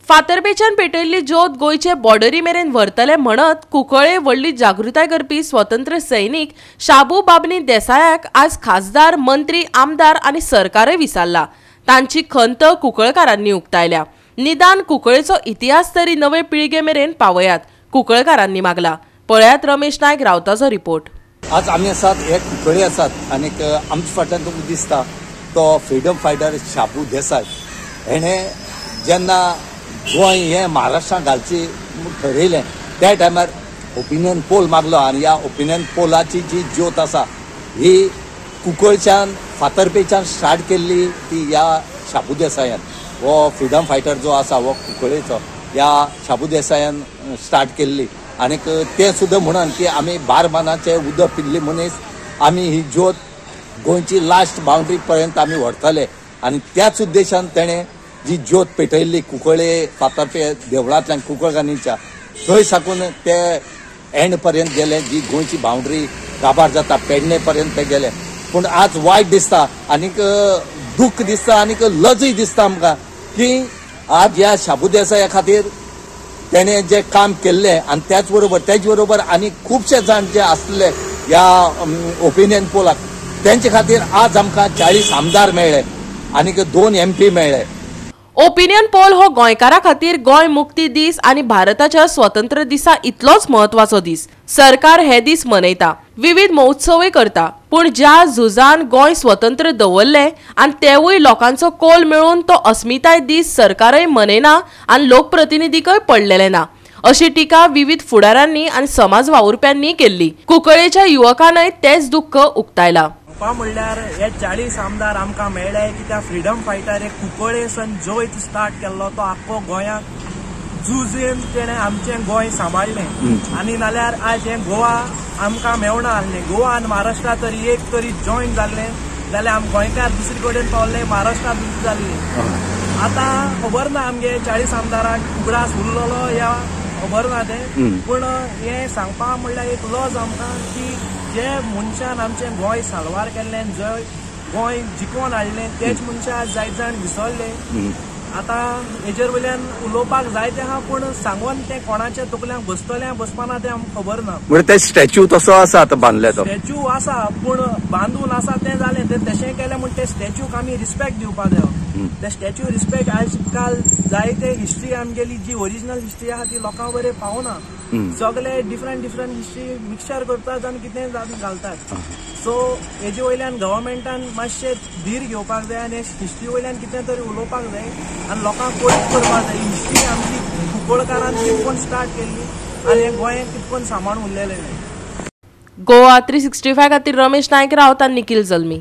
फातर्पेच्यान पेटयल्ली ज्योत गोयचे बॉर्डरी मेरेन व्हरतले म्हणत कुंकळे व्हडली जागृताय करपी स्वतंत्र सैनीक शाबू बाबनी देसायाक आज खासदार, मंत्री, आमदार आनी सरकारय विसारला। तांची खंत कुंकळकारांनी उक्तायल्या। निदान कुंकळेचो इतिहास तरी नवे पिळगे मेरेन पावयात, कुंकळकारांनी मागला। पळयात रमेश नायक रावताचो रिपोर्ट। आज आमी आसात हे कुंकळे आसात आनी आमच्या फाटल्यान तुमकां दिसता तो फ्रीडम फायटर शाबू देसाय हेणे जेन्ना गोंय हे महाराष्ट्रात घालचे ठरयलें त्या टायमार ओपिनियन पोल मागलो आनी ह्या ओपिनियन पोलाची जी ज्योत आसा ही कुंकळच्यान फातर्पेच्यान स्टार्ट केल्ली ती ह्या शाबू देसायान। हो फ्रीडम फायटर जो आसा हो कुंकळेचो ह्या शाबू देसायान स्टार्ट केल्ली आनी ते सुद्दां म्हणून की आमी बारमानाचे उदक पिल्ली मनीस आमी ही ज्योत गोंयची लास्ट बाउंड्री पर्यंत आमी व्हरतले आनी त्याच उद्देशान तेणें जी ज्योत पेटयल्ली कुंकळे फातर्पे देवळांतल्यान कुंकळकान्नीच्या थंय साकून ते एंड पर्यंत गेले, जी गोंयची बाउंड्री काबार जाता पेडणे पर्यंत ते गेले। पूण आज वायट दिसता आनीक दुख्ख दिसता आनीक लजय दिसता आमकां की आज ह्या शाबू देसाया खातीर तेणे जे काम केल्ले आनी त्याच बरोबर आनी खुबशे जाण जे आसले ह्या ओपिनियन पोलाक तेंचे खातीर आज आमकां 40 आमदार मेळ्ळे आनीक 2 MP मेळ्ळे। ओपिनियन पोल हो गोंयकारां खातीर गोंय मुक्ती दीस आनी भारताच्या स्वतंत्र दिसा इतलोच महत्वाचो दीस। सरकार हे दीस मनयता, विविध महोत्सवय करता, पूण ज्या झुजान गोंय स्वतंत्र दवरले आनी तेवूय लोकांचो कोल मेळून तो अस्मिताय दीस सरकारय मनयना आनी लोकप्रतिनिधीकय पडलेले ना, अशी टिका विविध फुडाऱ्यांनी आनी समाज वावुरप्यांनी केल्ली। कुंकळेच्या युवकांनय तेच दुख्ख उक्तायला। म्हणल्यार हे 40 आमदार आमकां मेळ्ळे कित्याक फ्रीडम फायटर एक कुंकळेसन जोयत स्टार्ट केल्लो तो आख्खो गोंयाक झुजून तेणें आमचें गोंय सांबाळलें आनी नाल्यार आज हें गोवा आमकां मेवना आसलें। गोवा आनी महाराष्ट्रा तरी एक तरी जॉयन जाल्लें जाल्यार आमी गोंयकार दुसरे कडेन पावले, महाराष्ट्रांत उच जाल्ली। आतां खबर ना आमगे 40 आमदारांक उगडास उरलेलो या खबर ना तें, पूण हें सांगपाक म्हणल्यार एक लज आमकां की जे मनशान आमचें गोंय साल्वार केल्लें, जंय गोंय जिखोवन हाडलें तेच मनशां जायत जाण विसरले। आतां हेजेर वयल्यान उलोवपाक जायते आहा पूण सांगून तें कोणाच्या तकल्यांक बसतलें बसपाना तें आमकां खबर ना। म्हणजे ते स्टॅच्यू तसो आसा आतां बांदले तो स्टॅच्यू आसा पूण बांदून आसा तें जालें, तें तशें केलें म्हण ते स्टॅच्यूक आमी रिस्पेक्ट दिवपाक जायो। ते स्टॅच्यू रिस्पेक्ट आज काल जायते हिस्ट्री आमगेली जी ओरिजिनल हिस्ट्री आहा ती लोकां बरें पावना, सगळे डिफरंट हिस्ट्री मिक्सचर करतात आनी कितें घालतात। सो हेजे वयल्यान गव्हर्मेंटान मातशें धीर घेवपाक जाय आनी हिस्ट्री वयल्यान कितें तरी उलोवपाक जाय आनी लोकांक कळीत करपाक जाय हिस्ट्री आमची कुंकळकारान कितकोन स्टार्ट केल्ली आनी हें गोंय कितकोन सांबाळून उरलेलें। गोवा 365 खातीर रमेश नायक रावत आनी निखिल जल्मी।